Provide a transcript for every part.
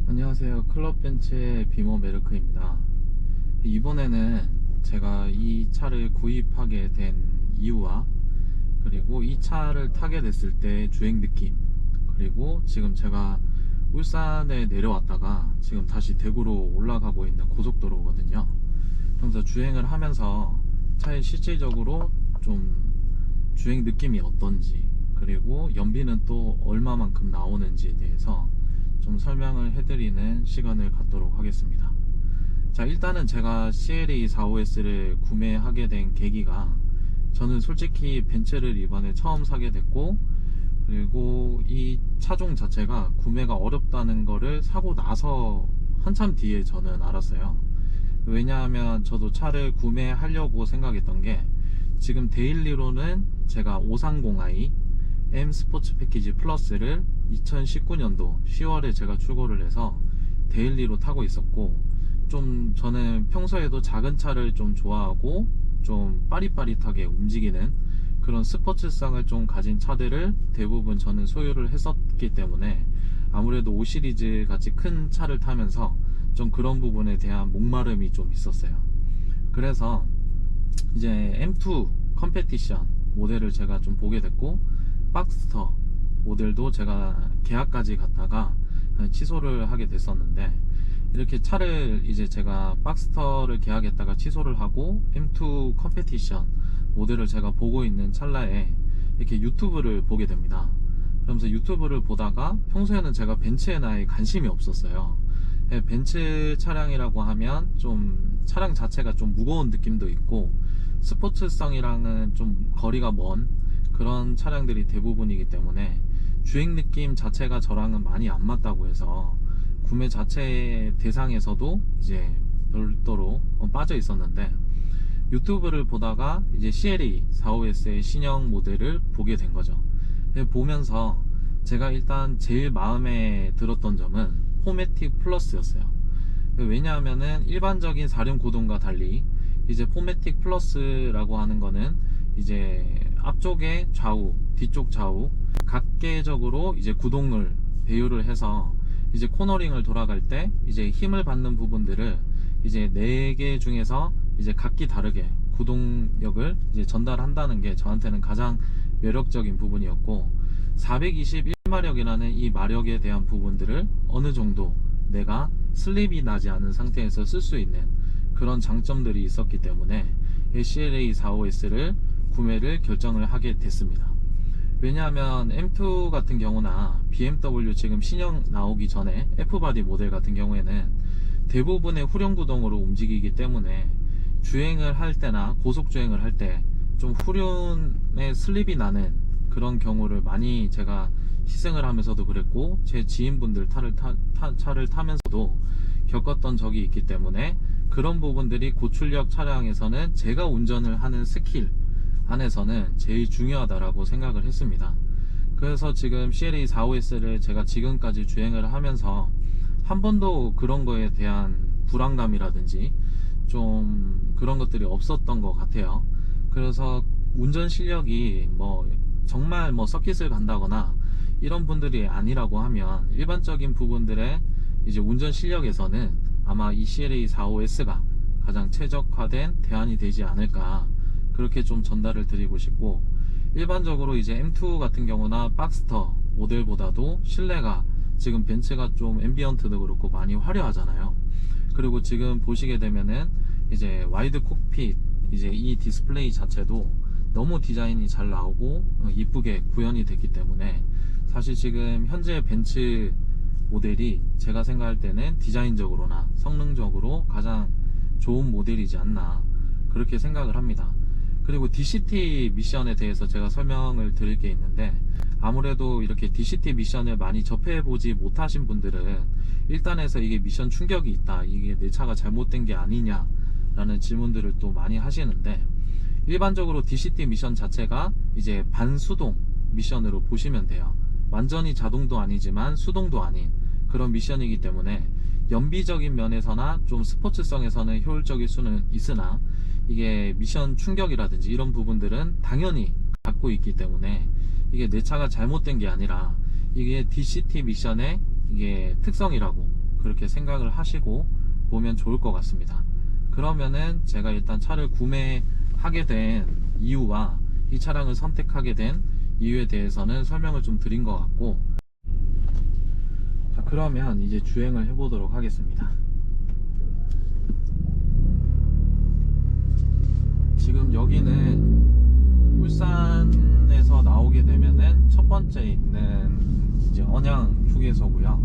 안녕하세요. 클럽벤츠의 비모 메르크입니다. 이번에는 제가 이 차를 구입하게 된 이유와 그리고 이 차를 타게 됐을 때 주행 느낌, 그리고 지금 제가 울산에 내려왔다가 지금 다시 대구로 올라가고 있는 고속도로거든요. 그래서 주행을 하면서 차의 실질적으로 좀 주행 느낌이 어떤지, 그리고 연비는 또 얼마만큼 나오는지에 대해서 좀 설명을 해드리는 시간을 갖도록 하겠습니다. 자, 일단은 제가 CLA 45S를 구매하게 된 계기가, 저는 솔직히 벤츠를 이번에 처음 사게 됐고, 그리고 이 차종 자체가 구매가 어렵다는 거를 사고 나서 한참 뒤에 저는 알았어요. 왜냐하면 저도 차를 구매하려고 생각했던 게, 지금 데일리로는 제가 530i M 스포츠 패키지 플러스를 2019년도 10월에 제가 출고를 해서 데일리로 타고 있었고, 좀 저는 평소에도 작은 차를 좀 좋아하고 좀 빠릿빠릿하게 움직이는 그런 스포츠성을 좀 가진 차들을 대부분 저는 소유를 했었기 때문에, 아무래도 5 시리즈 같이 큰 차를 타면서 좀 그런 부분에 대한 목마름이 좀 있었어요. 그래서 이제 M2 컴페티션 모델을 제가 좀 보게 됐고, 박스터 모델도 제가 계약까지 갔다가 취소를 하게 됐었는데, 이렇게 차를 이제 제가 박스터를 계약했다가 취소를 하고 M2 컴페티션 모델을 제가 보고 있는 찰나에 이렇게 유튜브를 보게 됩니다. 그러면서 유튜브를 보다가, 평소에는 제가 벤츠에 나에 관심이 없었어요. 벤츠 차량이라고 하면 좀 차량 자체가 좀 무거운 느낌도 있고 스포츠성이랑은 좀 거리가 먼 그런 차량들이 대부분이기 때문에 주행 느낌 자체가 저랑은 많이 안 맞다고 해서 구매 자체 대상에서도 이제 별도로 빠져 있었는데, 유튜브를 보다가 이제 CLA 45S의 신형 모델을 보게 된 거죠. 보면서 제가 일단 제일 마음에 들었던 점은 포매틱 플러스였어요. 왜냐하면은 일반적인 4륜 구동과 달리 이제 포매틱 플러스라고 하는 거는 이제 앞쪽에 좌우, 뒤쪽 좌우 각계적으로 이제 구동을 배율을 해서 이제 코너링을 돌아갈 때 이제 힘을 받는 부분들을 이제 4개 중에서 이제 각기 다르게 구동력을 이제 전달한다는 게 저한테는 가장 매력적인 부분이었고, 421마력이라는 이 마력에 대한 부분들을 어느 정도 내가 슬립이 나지 않은 상태에서 쓸 수 있는 그런 장점들이 있었기 때문에 CLA 45S를 구매를 결정을 하게 됐습니다. 왜냐하면 M2 같은 경우나 BMW 지금 신형 나오기 전에 F바디 모델 같은 경우에는 대부분의 후륜 구동으로 움직이기 때문에 주행을 할 때나 고속 주행을 할 때 좀 후륜에 슬립이 나는 그런 경우를 많이 제가 시승을 하면서도 그랬고, 제 지인분들 차를 타면서도 겪었던 적이 있기 때문에, 그런 부분들이 고출력 차량에서는 제가 운전을 하는 스킬 안에서는 제일 중요하다라고 생각을 했습니다. 그래서 지금 CLA 45S를 제가 지금까지 주행을 하면서 한 번도 그런 거에 대한 불안감이라든지 좀 그런 것들이 없었던 것 같아요. 그래서 운전 실력이 뭐 정말 뭐 서킷을 간다거나 이런 분들이 아니라고 하면, 일반적인 부분들의 이제 운전 실력에서는 아마 이 CLA 45S가 가장 최적화된 대안이 되지 않을까, 그렇게 좀 전달을 드리고 싶고, 일반적으로 이제 M2 같은 경우나 박스터 모델보다도 실내가 지금 벤츠가 좀 앰비언트도 그렇고 많이 화려하잖아요. 그리고 지금 보시게 되면은 이제 와이드 콕핏, 이제 이 디스플레이 자체도 너무 디자인이 잘 나오고 이쁘게 구현이 됐기 때문에, 사실 지금 현재 벤츠 모델이 제가 생각할 때는 디자인적으로나 성능적으로 가장 좋은 모델이지 않나, 그렇게 생각을 합니다. 그리고 DCT 미션에 대해서 제가 설명을 드릴 게 있는데, 아무래도 이렇게 DCT 미션을 많이 접해보지 못하신 분들은 일단에서 이게 미션 충격이 있다, 이게 내 차가 잘못된 게 아니냐 라는 질문들을 또 많이 하시는데, 일반적으로 DCT 미션 자체가 이제 반수동 미션으로 보시면 돼요. 완전히 자동도 아니지만 수동도 아닌 그런 미션이기 때문에, 연비적인 면에서나 좀 스포츠성에서는 효율적일 수는 있으나 이게 미션 충격이라든지 이런 부분들은 당연히 갖고 있기 때문에, 이게 내 차가 잘못된 게 아니라 이게 DCT 미션의 이게 특성이라고 그렇게 생각을 하시고 보면 좋을 것 같습니다. 그러면은 제가 일단 차를 구매하게 된 이유와 이 차량을 선택하게 된 이유에 대해서는 설명을 좀 드린 것 같고, 자, 그러면 이제 주행을 해보도록 하겠습니다. 지금 여기는 울산에서 나오게 되면은 첫 번째 있는 이제 언양 휴게소고요.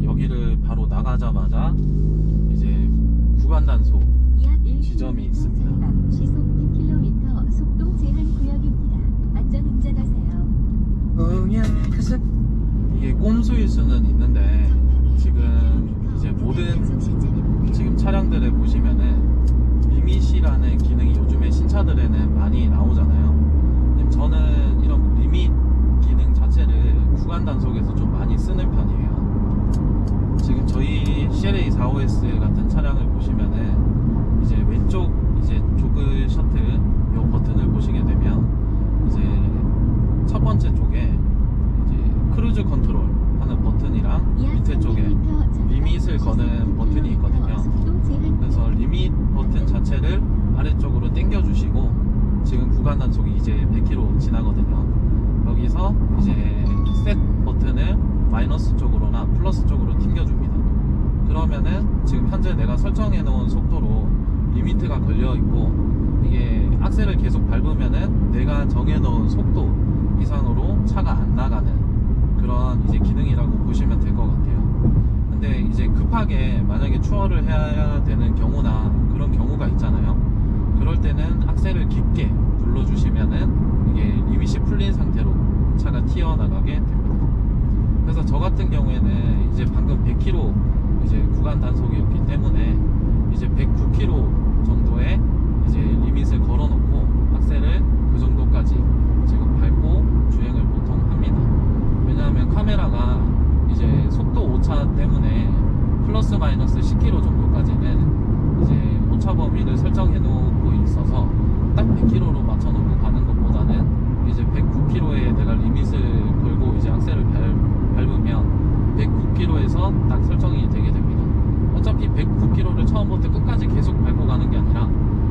여기를 바로 나가자마자 이제 구간 단속 지점이 있습니다. 시속 100km 속도 제한 구역입니다. 안전 운전하세요. 이게 꼼수일 수는 있는데 지금 이제 모든 지금 차량들을 보시면은 리밋이라는 기능이 요즘에 신차들에는 많이 나오잖아요. 저는 이런 리밋 기능 자체를 구간 단속에서 좀 많이 쓰는 편이에요. 지금 저희 CLA 45S 같은 차량을 보시면은 이제 왼쪽 이제 조그 셔틀 요 버튼을 보시게 되면 이제 첫 번째 쪽에 이제 크루즈 컨트롤 하는 버튼이랑 밑에 쪽에 리밋을 거는 버튼이 있거든요. 그래서 리밋 버튼 자체를 아래쪽으로 당겨 주시고, 지금 구간 단속이 이제 100km 지나거든요. 여기서 이제 셋 버튼을 마이너스 쪽으로나 플러스 쪽으로 튕겨 줍니다. 그러면은 지금 현재 내가 설정해 놓은 속도로 리미트가 걸려 있고, 이게 악셀을 계속 밟으면은 내가 정해 놓은 속도 이상으로 차가 안 나가는 그런 이제 기능이라고 보시면 될 것 같아요. 근데 이제 급하게 만약에 추월을 해야 되는 경우나 그런 경우가 있잖아요. 그럴 때는 악셀을 깊게 눌러주시면은 이게 리밋이 풀린 상태로 차가 튀어나가게 됩니다. 그래서 저 같은 경우에는 이제 방금 100km 이제 구간 단속이었기 때문에 이제 109km 정도의 이제 리밋을 걸어놓고 악셀을 그 정도까지 지금 밟고 주행을 보통 합니다. 왜냐하면 카메라가 이제 속도 오차 때문에 플러스 마이너스 10km 정도까지는 이제 오차 범위를 설정해 놓고 있어서 딱 100km로 맞춰 놓고 가는 것보다는 이제 109km에 내가 리밋을 걸고 이제 악셀을 밟으면 109km에서 딱 설정이 되게 됩니다. 어차피 109km를 처음부터 끝까지 계속 밟고 가는 게 아니라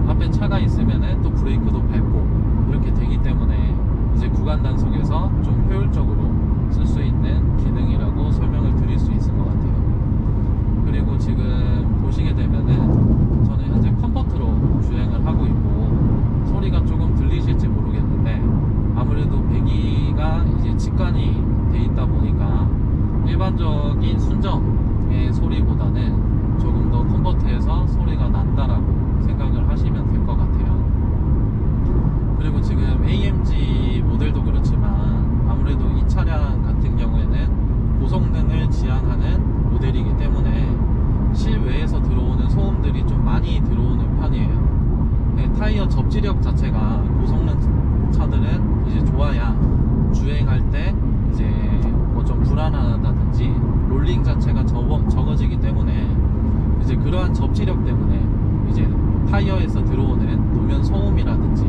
앞에 차가 있으면은 또 브레이크도 밟고 이렇게 되기 때문에 이제 구간 단속에서 좀 효율적으로 쓸 수 있는 기능이라고 설명을 드릴 수 있을 것 같아요. 그리고 지금 보시게 되면은 저는 현재 컴포트로 주행을 하고 있고, 소리가 조금 들리실지 모르겠는데 아무래도 배기가 이제 직관이 돼 있다 보니까 일반적인 순정의 소리보다는 조금 더 컴포트에서 소리가 난다라고 생각을 하시면 될 것 같아요. 그리고 지금 AMG 모델도 그렇지만 아무래도 이 차량 같은 경우에는 고성능을 지향하는 모델이기 때문에 실외에서 들어오는 소음들이 좀 많이 들어오는 편이에요. 네, 타이어 접지력 자체가 고성능 차들은 이제 좋아야 주행할 때 이제 뭐 좀 불안하다든지 롤링 자체가 적어지기 때문에 이제 그러한 접지력 때문에 이제 타이어에서 들어오는 노면 소음이라든지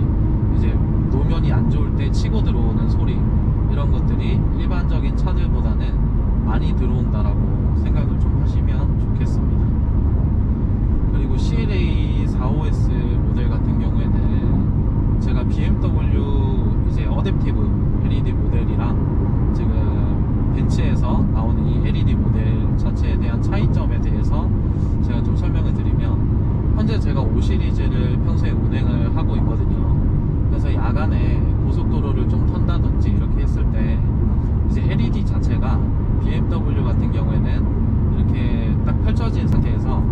이제 노면이 안 좋을 때 치고 들어오는 소리, 이런 것들이 일반적인 차들보다는 많이 들어온다라고 생각을 좀 하시면 좋겠습니다. 그리고 CLA 45S 모델 같은 경우에는 제가 BMW 이제 어댑티브 LED 모델이랑 지금 벤츠에서 나오는 이 LED 모델 자체에 대한 차이점에 대해서 제가 좀 설명을 드리면, 현재 제가 5 시리즈를 평소에 운행을 하고 있거든요. 그래서 야간에 고속도로를 좀 턴다든지 이렇게 했을 때 이제 LED 자체가 BMW 같은 경우에는 이렇게 딱 펼쳐진 상태에서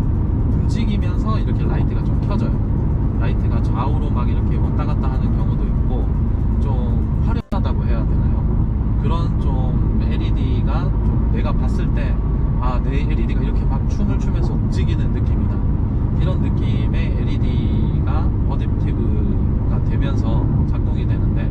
움직이면서 이렇게 라이트가 좀 켜져요. 라이트가 좌우로 막 이렇게 왔다 갔다 하는 경우도 있고 좀 화려하다고 해야 되나요? 그런 좀 LED가 좀 내가 봤을 때 아, 내 LED가 이렇게 막 춤을 추면서 움직이는 느낌이다, 이런 느낌의 LED가 어댑티브가 되면서 작동이 되는데,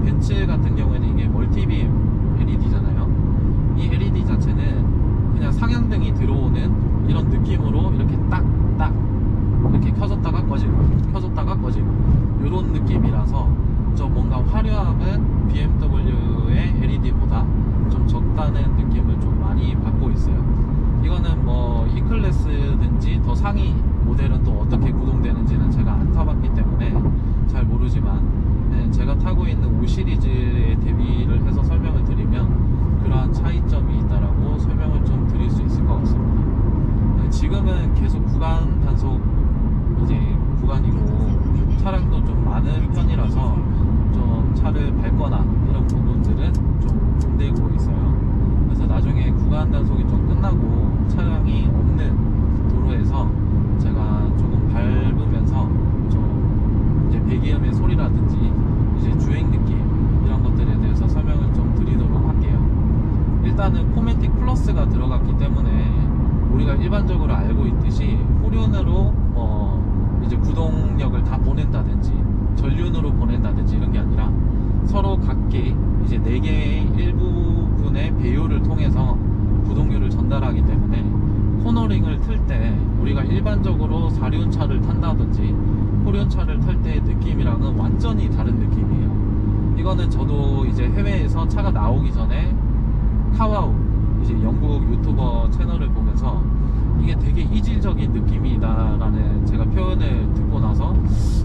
벤츠 같은 경우에는 이게 멀티빔 LED잖아요. 이 LED 자체는 그냥 상향등이 들어오는 이런 느낌으로 이렇게 딱딱 이렇게 켜졌다가 꺼지고 켜졌다가 꺼지고 이런 느낌이라서 좀 뭔가 화려함은 BMW의 LED보다 좀 적다는 느낌을 좀 많이 받고 있어요. 이건 상위 모델은 또 어떻게 구동되는지는 제가 안 타봤기 때문에 잘 모르지만 네, 제가 타고 있는 5 시리즈에 대비를 해서 설명을 드리면 그러한 차이점이 있다라고 설명을 좀 드릴 수 있을 것 같습니다. 네, 지금은 계속 구간 단속 이제 구간이고 차량도 좀 많은 편이라서 좀 차를 밟거나 이런 부분들은 좀 안 되고 있어요. 그래서 나중에 구간 단속이 좀 끝나고 차량이 없는 도로에서 제가 조금 밟으면서 좀 이제 배기음의 소리라든지 이제 주행 느낌 이런 것들에 대해서 설명을 좀 드리도록 할게요. 일단은 포매틱 플러스가 들어갔기 때문에 우리가 일반적으로 알고 있듯이 후륜으로 이제 구동력을 다 보낸다든지 전륜으로 보낸다든지 이런 게 아니라 서로 각기 이제 4개의 일부분의 배율을 통해서 구동률을 전달하기 때문에 코너링을 틀 때 우리가 일반적으로 4륜차를 탄다든지 후륜차를 탈 때의 느낌이랑은 완전히 다른 느낌이에요. 이거는 저도 이제 해외에서 차가 나오기 전에 카와우 이제 영국 유튜버 채널을 보면서 이게 되게 이질적인 느낌이다라는 제가 표현을 듣고 나서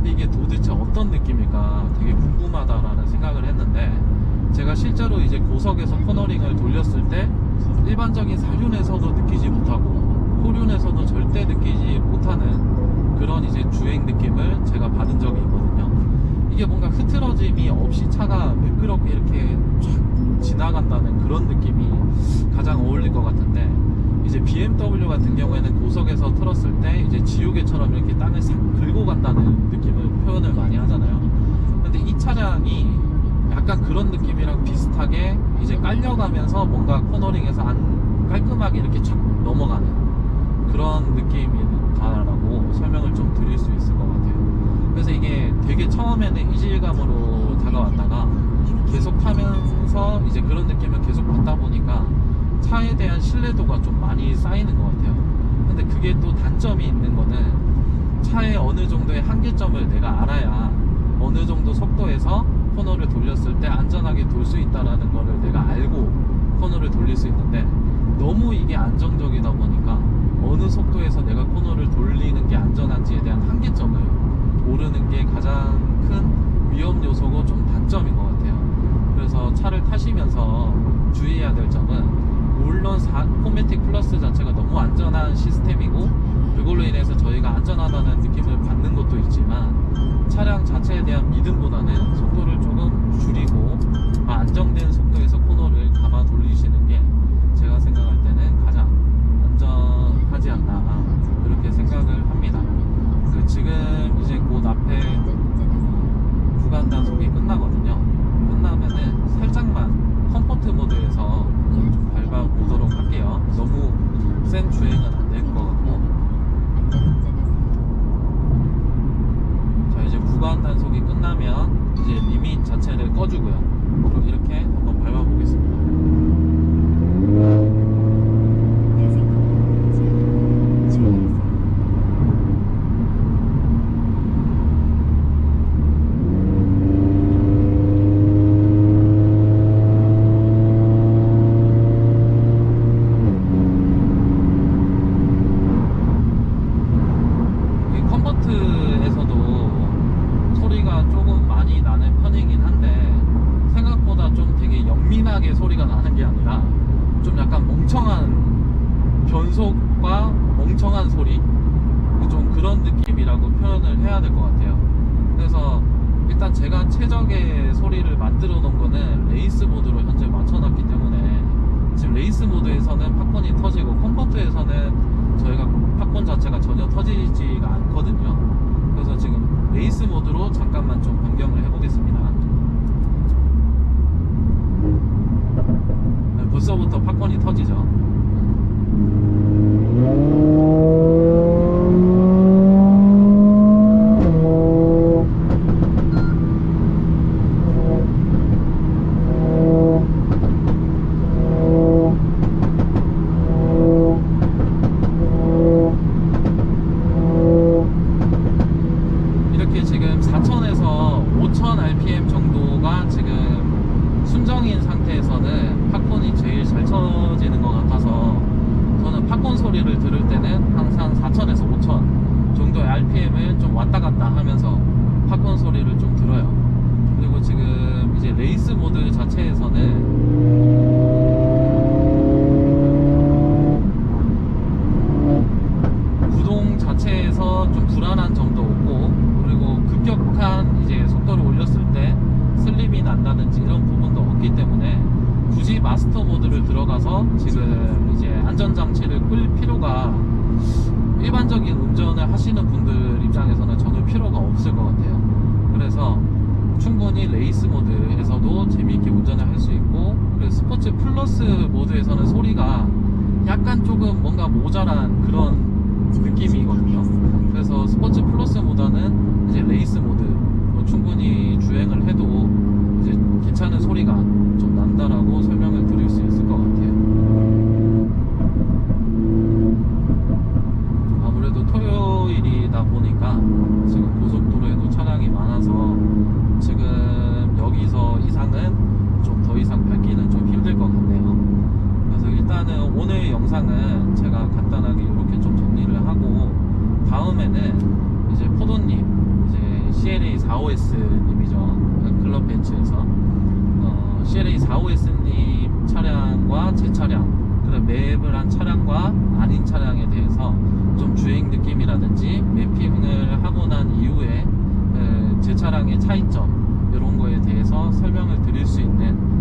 이게 도대체 어떤 느낌일까 되게 궁금하다라는 생각을 했는데 제가 실제로 이제 고속에서 코너링을 돌렸을 때 일반적인 4륜에서도 느끼지 못하고 후륜에서도 절대 느끼지 못하는 그런 이제 주행 느낌을 제가 받은 적이 있거든요. 이게 뭔가 흐트러짐이 없이 차가 매끄럽게 이렇게 쫙 지나간다는 그런 느낌이 가장 어울릴 것 같은데 이제 BMW 같은 경우에는 고속에서 틀었을 때 이제 지우개처럼 이렇게 땅을 싹 긁고 간다는 느낌을 표현을 많이 하잖아요. 근데 이 차량이 약간 그런 느낌이랑 비슷하게 이제 깔려가면서 뭔가 코너링에서 안 깔끔하게 이렇게 쫙 넘어가는 그런 느낌이다라고 설명을 좀 드릴 수 있을 것 같아요. 그래서 이게 되게 처음에는 이질감으로 다가왔다가 계속 타면서 이제 그런 느낌을 계속 받다 보니까 차에 대한 신뢰도가 좀 많이 쌓이는 것 같아요. 근데 그게 또 단점이 있는 거는 차의 어느 정도의 한계점을 내가 알아야 어느 정도 속도에서 코너를 돌렸을 때 안전하게 돌 수 있다라는 거를 내가 알고 코너를 돌릴 수 있는데 너무 이게 안정적이다 보니까 어느 속도에서 내가 코너를 돌리는 게 안전한지에 대한 한계점을 모르는 게 가장 큰 위험 요소고 좀 단점인 것 같아요. 그래서 차를 타시면서 주의해야 될 점은 물론 포매틱 플러스 자체가 너무 안전한 시스템이고 그걸로 인해서 저희가 안전하다는 느낌을 받는 것도 있지만 차량 자체에 대한 믿음보다는 속도를 조금 줄이고 안정된 속도에서 코너를 감아 돌리시는 게 제가 생각할 때는 가장 안전하지 않나 그렇게 생각을 합니다. 지금 이제 곧 앞에 구간 단속이 끝나거든요. 끝나면은 살짝만 컴포트 모드에서 좀 밟아보도록 할게요. 너무 센 주행은 안 될 것 같고. 자, 이제 구간 단속이 끝나면 이제 리밋 자체를 꺼주고요. 그럼 이렇게 한번 밟아보겠습니다. 소리가 나는 게 아니라 좀 약간 멍청한 변속과 멍청한 소리 좀 그런 느낌이라고 표현을 해야 될 것 같아요. 그래서 일단 제가 최적의 소리를 만들어 놓은 거는 레이스 모드로 현재 맞춰놨기 때문에 지금 레이스 모드에서는 팝콘이 터지고 컴포트에서는 저희가 팝콘 자체가 전혀 터지지가 않거든요. 그래서 지금 레이스 모드로 잠깐만 좀 변경을 해보겠습니다. 벌써부터 팝콘이 터지죠. 이렇게 지금 4000에서 5000 rpm 정도가 지금 순정인 상태에서는 팝콘이 제일 잘 쳐지는 것 같아서 저는 팝콘 소리 RPM을 좀 왔다 갔다 하면서 팝콘 소리를 좀 들어요. 그리고 지금 이제 레이스 모드 자체에서는 구동 자체에서 좀 불안한 점도 없고, 그리고 급격한 이제 속도를 올렸을 때 슬립이 난다든지 이런 부분도 없기 때문에 굳이 마스터 모드를 들어가서 지금 이제 안전장치를 끌 필요가, 일반적인 운전을 하시는 분들 입장에서는 전혀 필요가 없을 것 같아요. 그래서 충분히 레이스 모드에서도 재미있게 운전을 할 수 있고, 그리고 스포츠 플러스 모드에서는 소리가 약간 조금 뭔가 모자란 그런 느낌이거든요. 그래서 스포츠 플러스보다는 이제 레이스 모드 충분히 주행을 해도 이제 괜찮은 소리가 좀 난다라고 설명을 드릴 수 있을 것 같아요. 아무래도 토요일이다 보니까 지금 고속도로에도 차량이 많아서 지금 여기서 이상은 좀 더 이상 밟기는 좀 힘들 것 같네요. 그래서 일단은 오늘 영상은 제가 간단하게 이렇게 좀 정리를 하고, 다음에는 이제 포도님, 이제 CLA 45S 님이죠. 클럽 벤츠에서 CLA 45S님 차량과 제 차량, 그리고 매입을 한 차량과 아닌 차량에 대해서 좀 주행 느낌이라든지 매핑을 하고 난 이후에 제 차량의 차이점 이런 거에 대해서 설명을 드릴 수 있는